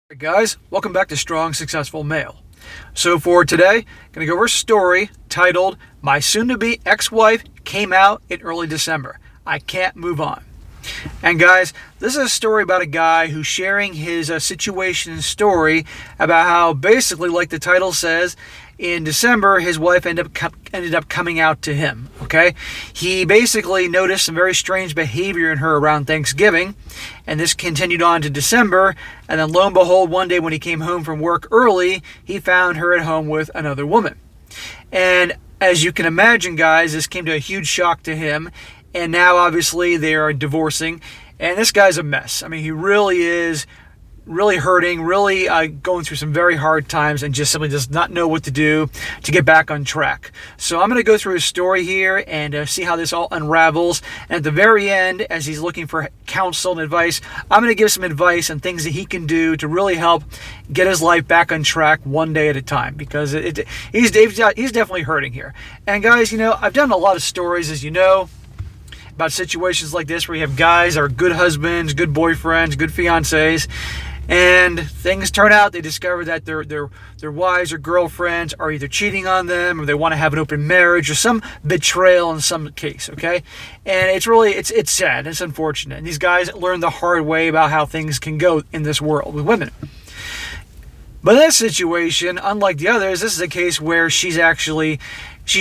Hey guys, welcome back to Strong Successful Male. So for today, going to go over a story titled My Soon-to-Be Ex-Wife Came Out in Early December. I Can't Move On. And guys, this is a story about a guy who's sharing his situation and story about how basically, like the title says, in December, his wife ended up coming out to him, okay? He basically noticed some very strange behavior in her around Thanksgiving, and this continued on to December, and then lo and behold, one day when he came home from work early, he found her at home with another woman. And as you can imagine, guys, this came to a huge shock to him, and now obviously they are divorcing, and this guy's a mess. I mean, he really is really hurting, really going through some very hard times and just simply does not know what to do to get back on track. So I'm going to go through his story here and see how this all unravels. And at the very end, as he's looking for counsel and advice, I'm going to give some advice and things that he can do to really help get his life back on track one day at a time, because he's definitely hurting here. And guys, you know, I've done a lot of stories, as you know, about situations like this where you have guys that are good husbands, good boyfriends, good fiancés, and things turn out, they discover that their wives or girlfriends are either cheating on them, or they want to have an open marriage, or some betrayal in some case, okay? And it's sad, it's unfortunate. And these guys learn the hard way about how things can go in this world with women. But in this situation, unlike the others, this is a case where she's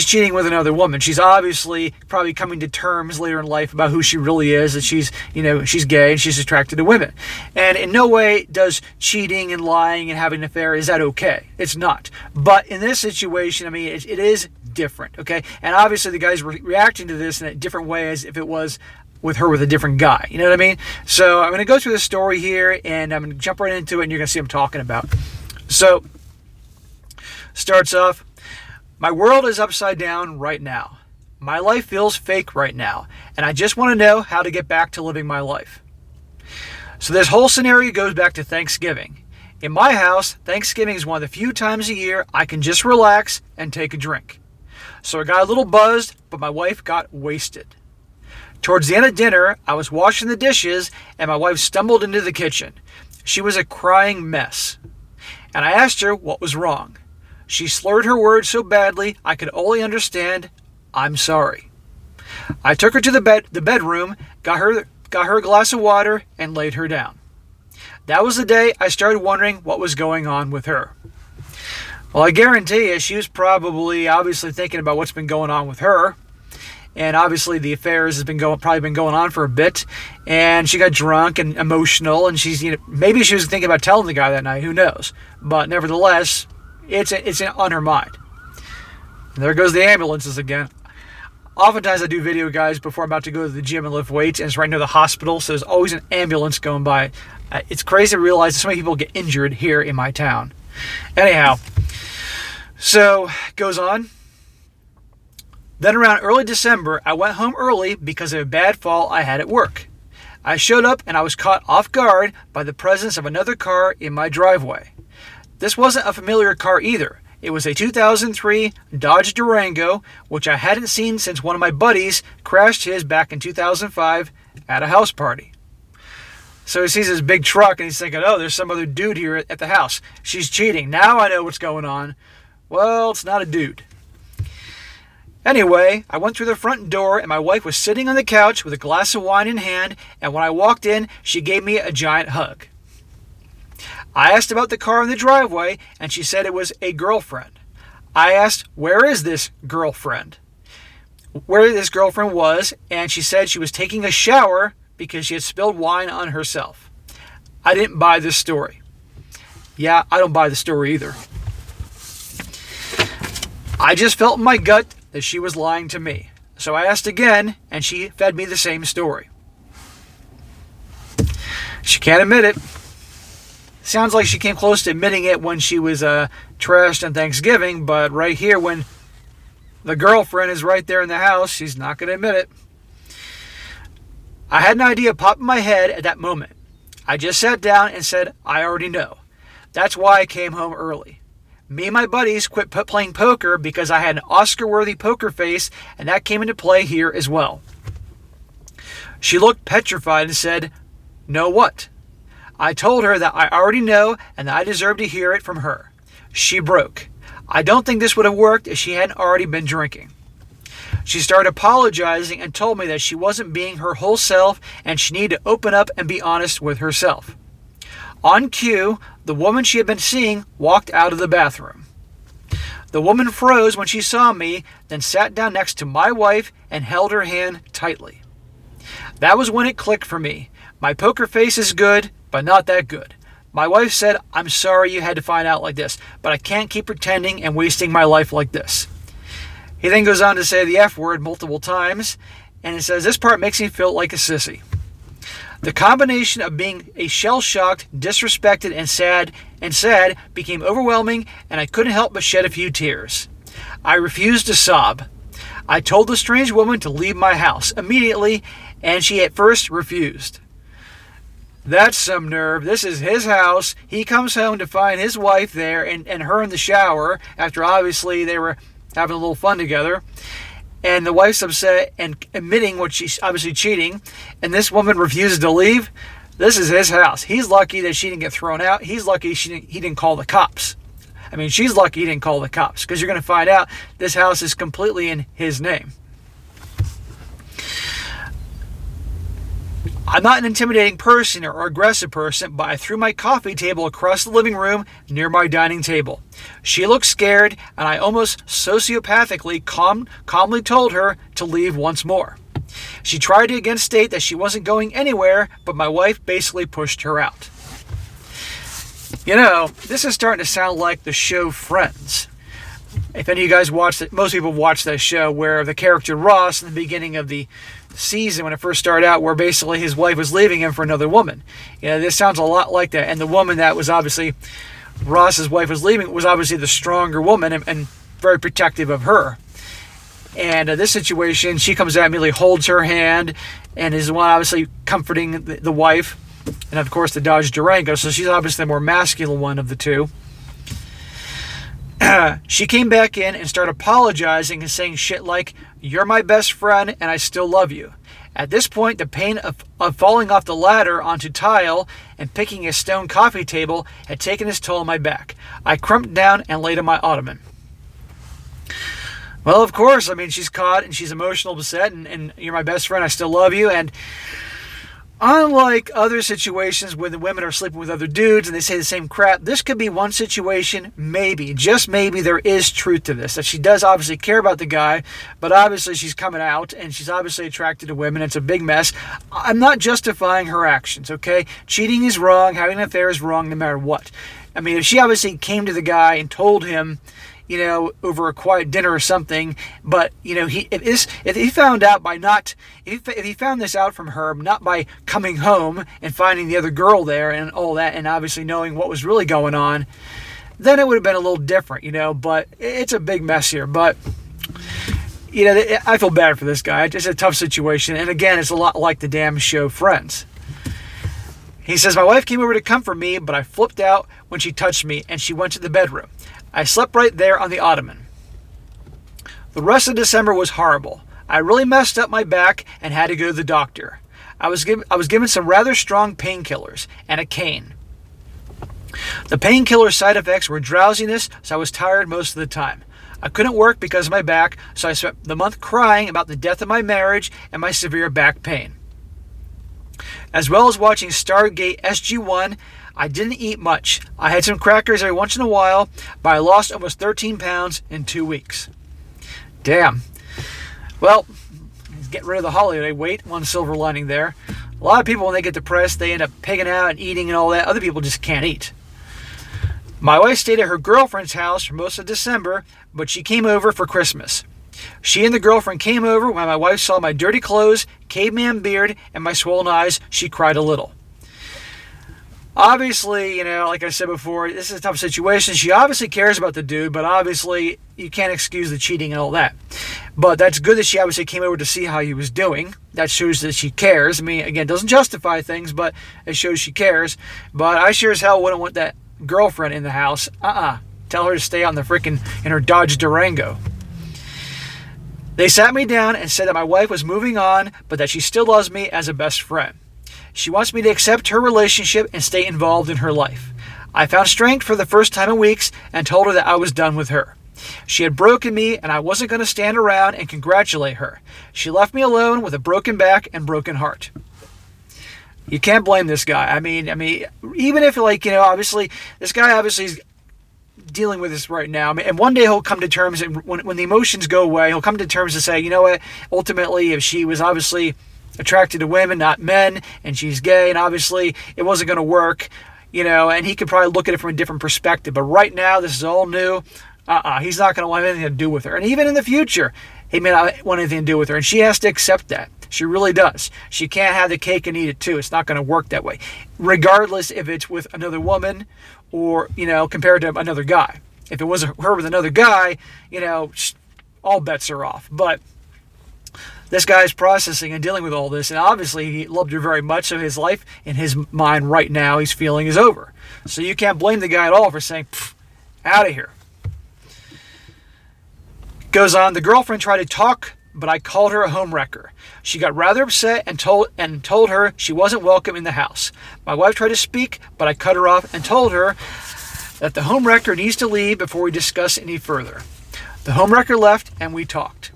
cheating with another woman. She's obviously probably coming to terms later in life about who she really is, that she's gay and she's attracted to women. And in no way does cheating and lying and having an affair, is that okay? It's not. But in this situation, I mean, it is different, okay? And obviously the guy's reacting to this in a different way as if it was with her with a different guy. You know what I mean? So I'm going to go through the story here, and I'm going to jump right into it, and you're going to see what I'm talking about. So, starts off, my world is upside down right now. My life feels fake right now, and I just want to know how to get back to living my life. So this whole scenario goes back to Thanksgiving. In my house, Thanksgiving is one of the few times a year I can just relax and take a drink. So I got a little buzzed, but my wife got wasted. Towards the end of dinner, I was washing the dishes, and my wife stumbled into the kitchen. She was a crying mess, and I asked her what was wrong. She slurred her words so badly I could only understand, "I'm sorry." I took her to the bedroom, got her a glass of water, and laid her down. That was the day I started wondering what was going on with her. Well, I guarantee you, she was probably obviously thinking about what's been going on with her. And obviously the affairs has probably been going on for a bit, and she got drunk and emotional, and maybe she was thinking about telling the guy that night, who knows? But nevertheless, it's on her mind. And there goes the ambulances again. Oftentimes I do video, guys, before I'm about to go to the gym and lift weights, and it's right near the hospital, so there's always an ambulance going by. It's crazy to realize that so many people get injured here in my town. Anyhow, so it goes on. Then around early December, I went home early because of a bad fall I had at work. I showed up and I was caught off guard by the presence of another car in my driveway. This wasn't a familiar car either. It was a 2003 Dodge Durango, which I hadn't seen since one of my buddies crashed his back in 2005 at a house party. So he sees this big truck and he's thinking, oh, there's some other dude here at the house. She's cheating. Now I know what's going on. Well, it's not a dude. Anyway, I went through the front door and my wife was sitting on the couch with a glass of wine in hand, and when I walked in, she gave me a giant hug. I asked about the car in the driveway, and she said it was a girlfriend. I asked, where is this girlfriend? Where this girlfriend was, and she said she was taking a shower because she had spilled wine on herself. I didn't buy this story. Yeah, I don't buy the story either. I just felt in my gut that she was lying to me. So I asked again, and she fed me the same story. She can't admit it. Sounds like she came close to admitting it when she was trashed on Thanksgiving, but right here, when the girlfriend is right there in the house, she's not going to admit it. I had an idea pop in my head at that moment. I just sat down and said, I already know. That's why I came home early. Me and my buddies quit playing poker because I had an Oscar-worthy poker face, and that came into play here as well. She looked petrified and said, "No what?" I told her that I already know and that I deserved to hear it from her. She broke. I don't think this would have worked if she hadn't already been drinking. She started apologizing and told me that she wasn't being her whole self and she needed to open up and be honest with herself. On cue, the woman she had been seeing walked out of the bathroom. The woman froze when she saw me, then sat down next to my wife and held her hand tightly. That was when it clicked for me. My poker face is good, but not that good. My wife said, "I'm sorry you had to find out like this, but I can't keep pretending and wasting my life like this." He then goes on to say the F word multiple times, and it says, "This part makes me feel like a sissy." The combination of being a shell-shocked, disrespected, and sad became overwhelming, and I couldn't help but shed a few tears. I refused to sob. I told the strange woman to leave my house immediately, and she at first refused. That's some nerve. This is his house. He comes home to find his wife there and her in the shower after obviously they were having a little fun together. And the wife's upset and admitting what she's obviously cheating. And this woman refuses to leave. This is his house. He's lucky that she didn't get thrown out. He's lucky he didn't call the cops. I mean, she's lucky he didn't call the cops because you're going to find out this house is completely in his name. I'm not an intimidating person or aggressive person, but I threw my coffee table across the living room near my dining table. She looked scared, and I almost sociopathically calmly told her to leave once more. She tried to again state that she wasn't going anywhere, but my wife basically pushed her out. You know, this is starting to sound like the show Friends. If any of you guys watched it, most people watched that show where the character Ross in the beginning of the season when it first started out, where basically his wife was leaving him for another woman. You know, this sounds a lot like that. And the woman that was obviously Ross's wife was leaving was obviously the stronger woman and very protective of her. And this situation, she comes out immediately, holds her hand, and is the one obviously comforting the wife, and of course the Dodge Durango. So she's obviously the more masculine one of the two. She came back in and started apologizing and saying shit like, "You're my best friend and I still love you." At this point, the pain of falling off the ladder onto tile and picking a stone coffee table had taken its toll on my back. I crumped down and laid on my ottoman. Well, of course, I mean, she's caught and she's emotional, upset, and "you're my best friend, I still love you." And unlike other situations where the women are sleeping with other dudes and they say the same crap, this could be one situation, maybe, just maybe, there is truth to this. That she does obviously care about the guy, but obviously she's coming out and she's obviously attracted to women. It's a big mess. I'm not justifying her actions, okay? Cheating is wrong. Having an affair is wrong no matter what. I mean, if she obviously came to the guy and told him, you know, over a quiet dinner or something, but, you know, if he found out by not, if he found this out from her, not by coming home and finding the other girl there and all that, and obviously knowing what was really going on, then it would have been a little different, you know, but it's a big mess here. But, you know, I feel bad for this guy. It's a tough situation, and again, it's a lot like the damn show Friends. He says, "My wife came over to comfort me, but I flipped out when she touched me, and she went to the bedroom. I slept right there on the ottoman. The rest of December was horrible. I really messed up my back and had to go to the doctor. I was given some rather strong painkillers and a cane. The painkiller side effects were drowsiness, so I was tired most of the time. I couldn't work because of my back, so I spent the month crying about the death of my marriage and my severe back pain. As well as watching Stargate SG-1, I didn't eat much. I had some crackers every once in a while, but I lost almost 13 pounds in 2 weeks." Damn. Well, get rid of the holiday weight. One silver lining there. A lot of people, when they get depressed, they end up pigging out and eating and all that. Other people just can't eat. "My wife stayed at her girlfriend's house for most of December, but she came over for Christmas. She and the girlfriend came over. When my wife saw my dirty clothes, caveman beard, and my swollen eyes, she cried a little." Obviously, you know, like I said before, this is a tough situation. She obviously cares about the dude, but obviously you can't excuse the cheating and all that. But that's good that she obviously came over to see how he was doing. That shows that she cares. I mean, again, doesn't justify things, but it shows she cares. But I sure as hell wouldn't want that girlfriend in the house. Tell her to stay on the freaking in her Dodge Durango. "They sat me down and said that my wife was moving on, but that she still loves me as a best friend. She wants me to accept her relationship and stay involved in her life. I found strength for the first time in weeks and told her that I was done with her. She had broken me and I wasn't going to stand around and congratulate her. She left me alone with a broken back and broken heart. You can't blame this guy. I mean, even if obviously this guy obviously is dealing with this right now. And one day he'll come to terms, and when the emotions go away, he'll come to terms and say, you know what, ultimately, if she was obviously attracted to women, not men, and she's gay, and obviously it wasn't going to work, and he could probably look at it from a different perspective. But right now, this is all new. He's not going to want anything to do with her. And even in the future, he may not want anything to do with her. And she has to accept that. She really does. She can't have the cake and eat it too. It's not going to work that way, regardless if it's with another woman or, compared to another guy. If it was her with another guy, all bets are off. But this guy's processing and dealing with all this, and obviously he loved her very much, so his life in his mind right now he's feeling is over. So you can't blame the guy at all for saying, out of here. Goes on, the girlfriend tried to talk, but I called her a homewrecker. She got rather upset and told her she wasn't welcome in the house. My wife tried to speak, but I cut her off and told her that the homewrecker needs to leave before we discuss any further. The homewrecker left and we talked.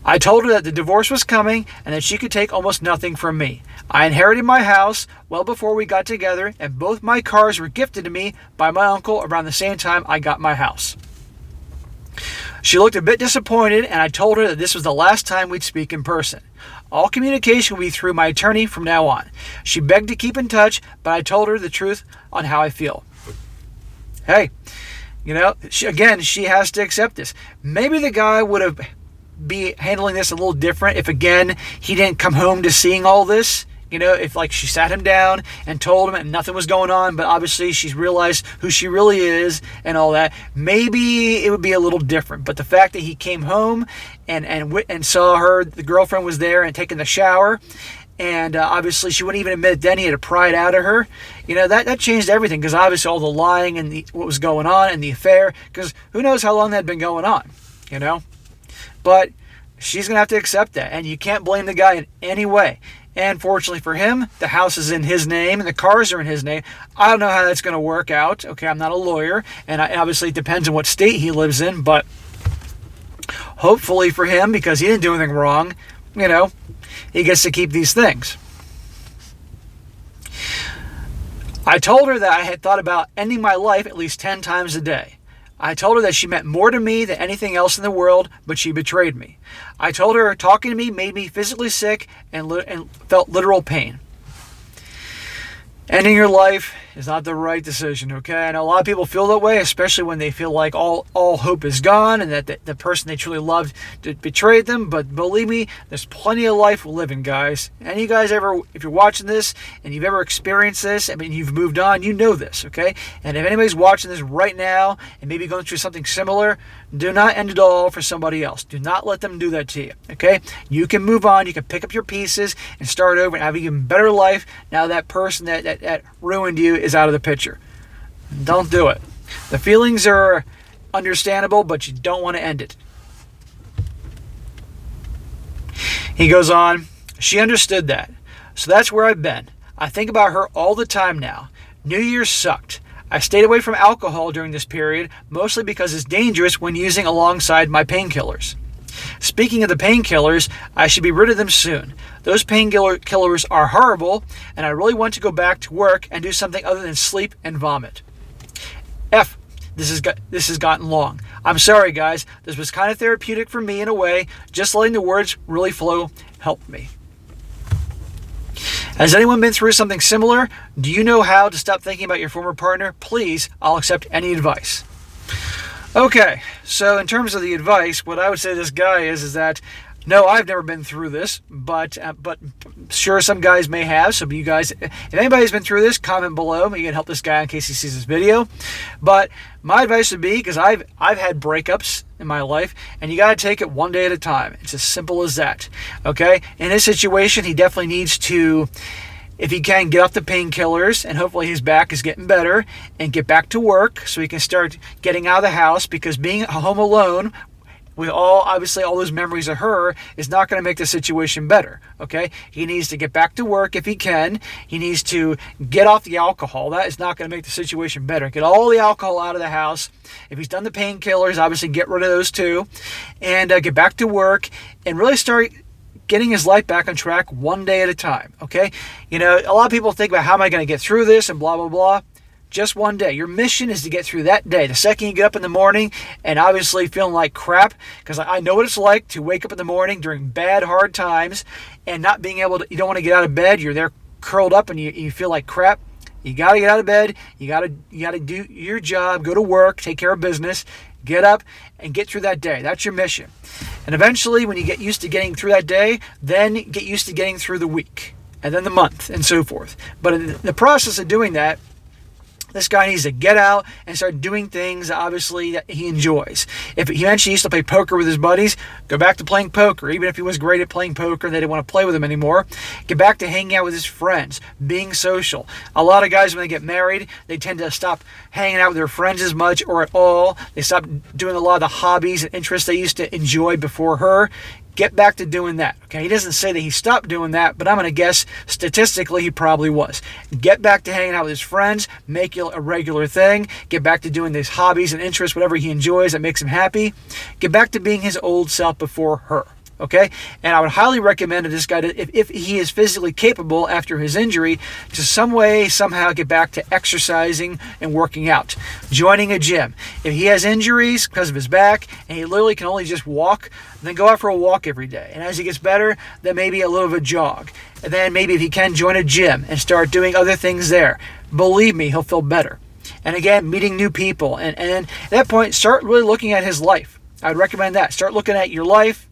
I told her that the divorce was coming and that she could take almost nothing from me. I inherited my house well before we got together, and both my cars were gifted to me by my uncle around the same time I got my house. She looked a bit disappointed, and I told her that this was the last time we'd speak in person. All communication will be through my attorney from now on. She begged to keep in touch, but I told her the truth on how I feel. Hey, she has to accept this. Maybe the guy would be handling this a little different if, again, he didn't come home to seeing all this. If she sat him down and told him and nothing was going on, but obviously she's realized who she really is and all that, maybe it would be a little different. But the fact that he came home and saw her, the girlfriend was there and taking the shower, and obviously she wouldn't even admit then he had to pry it out of her, that changed everything, because obviously all the lying and what was going on and the affair, because who knows how long that had been going on, But she's going to have to accept that, and you can't blame the guy in any way. And fortunately for him, the house is in his name and the cars are in his name. I don't know how that's going to work out. Okay, I'm not a lawyer, and obviously it depends on what state he lives in, but hopefully for him, because he didn't do anything wrong, he gets to keep these things. I told her that I had thought about ending my life at least 10 times a day. I told her that she meant more to me than anything else in the world, but she betrayed me. I told her talking to me made me physically sick and felt literal pain. Ending your life is not the right decision, okay? I know a lot of people feel that way, especially when they feel like all hope is gone and that the person they truly loved betrayed them. But believe me, there's plenty of life living, guys. And you guys ever, if you're watching this and you've ever experienced this, you've moved on, you know this, okay? And if anybody's watching this right now and maybe going through something similar, do not end it all for somebody else. Do not let them do that to you, okay? You can move on. You can pick up your pieces and start over and have an even better life now that person that ruined you is out of the picture. Don't do it. The feelings are understandable, but you don't want to end it. He goes on, she understood that. So that's where I've been. I think about her all the time now. New Year's sucked. I stayed away from alcohol during this period, mostly because it's dangerous when using alongside my painkillers. Speaking of the painkillers, I should be rid of them soon. Those painkillers are horrible, and I really want to go back to work and do something other than sleep and vomit. This has gotten long. I'm sorry, guys. This was kind of therapeutic for me in a way. Just letting the words really flow helped me. Has anyone been through something similar? Do you know how to stop thinking about your former partner? Please, I'll accept any advice. Okay, so in terms of the advice, what I would say to this guy is that, no, I've never been through this, but sure, some guys may have. So you guys, if anybody's been through this, comment below. You can help this guy in case he sees this video. But my advice would be, because I've had breakups in my life, and you got to take it one day at a time. It's as simple as that. Okay? In this situation, he definitely needs to, if he can, get off the painkillers, and hopefully his back is getting better, and get back to work so he can start getting out of the house, because being home alone with obviously all those memories of her is not going to make the situation better. Okay, he needs to get back to work if he can. He needs to get off the alcohol. That is not going to make the situation better. Get all the alcohol out of the house. If he's done the painkillers, obviously get rid of those too, and get back to work and really start getting his life back on track one day at a time. Okay, a lot of people think about how am I going to get through this and blah blah blah. Just one day. Your mission is to get through that day. The second you get up in the morning and obviously feeling like crap, because I know what it's like to wake up in the morning during bad, hard times and not being able to, you don't want to get out of bed. You're there curled up and you feel like crap. You got to get out of bed. You got to do your job, go to work, take care of business, get up and get through that day. That's your mission. And eventually when you get used to getting through that day, then get used to getting through the week and then the month and so forth. But in the process of doing that, this guy needs to get out and start doing things, obviously, that he enjoys. If he mentioned he used to play poker with his buddies, go back to playing poker. Even if he was great at playing poker and they didn't want to play with him anymore, get back to hanging out with his friends, being social. A lot of guys, when they get married, they tend to stop hanging out with their friends as much or at all. They stop doing a lot of the hobbies and interests they used to enjoy before her. Get back to doing that. Okay, he doesn't say that he stopped doing that, but I'm going to guess statistically he probably was. Get back to hanging out with his friends, make it a regular thing. Get back to doing his hobbies and interests, whatever he enjoys that makes him happy. Get back to being his old self before her. Okay, and I would highly recommend to this guy, if he is physically capable after his injury, to some way, somehow get back to exercising and working out, joining a gym. If he has injuries because of his back and he literally can only just walk, then go out for a walk every day. And as he gets better, then maybe a little bit of a jog. And then maybe if he can, join a gym and start doing other things there. Believe me, he'll feel better. And again, meeting new people. And at that point, start really looking at his life. I would recommend that. Start looking at your life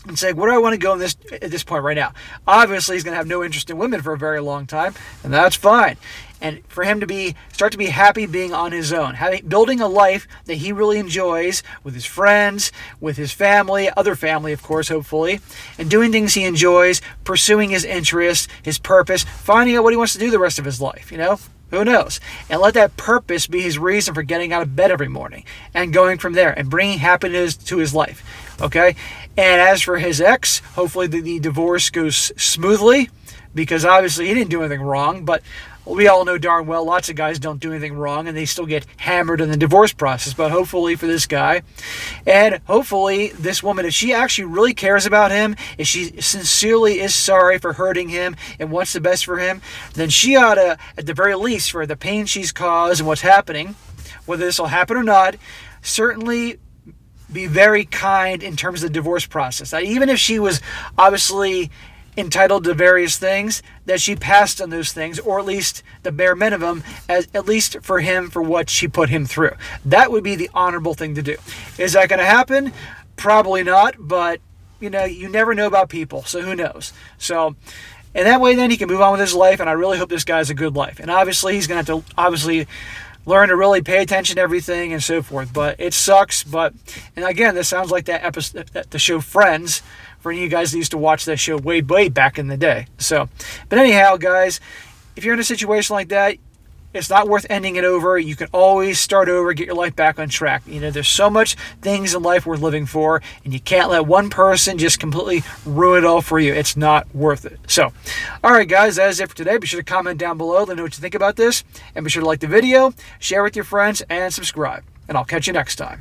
and say, where do I want to go at this point right now? Obviously, he's going to have no interest in women for a very long time, and that's fine. And for him to start to be happy being on his own, building a life that he really enjoys with his friends, with his family, other family, of course, hopefully, and doing things he enjoys, pursuing his interests, his purpose, finding out what he wants to do the rest of his life, Who knows? And let that purpose be his reason for getting out of bed every morning and going from there and bringing happiness to his life. Okay? And as for his ex, hopefully the divorce goes smoothly, because obviously he didn't do anything wrong, but we all know darn well lots of guys don't do anything wrong and they still get hammered in the divorce process. But hopefully for this guy, and hopefully this woman, if she actually really cares about him, if she sincerely is sorry for hurting him and wants the best for him, then she ought to, at the very least, for the pain she's caused and what's happening, whether this will happen or not, certainly be very kind in terms of the divorce process. Even if she was obviously entitled to various things, that she passed on those things, or at least the bare minimum, at least for him, for what she put him through. That would be the honorable thing to do. Is that going to happen? Probably not, but you never know about people, so who knows? So, and that way then he can move on with his life, and I really hope this guy has a good life. And obviously he's going to have to learn to really pay attention to everything and so forth. But it sucks. And again, this sounds like that episode, the show Friends, for any of you guys that used to watch that show way back in the day. So, but anyhow, guys, if you're in a situation like that, it's not worth ending it over. You can always start over, get your life back on track. There's so much things in life worth living for, and you can't let one person just completely ruin it all for you. It's not worth it. So, all right, guys, that is it for today. Be sure to comment down below. Let me know what you think about this, and be sure to like the video, share with your friends, and subscribe. And I'll catch you next time.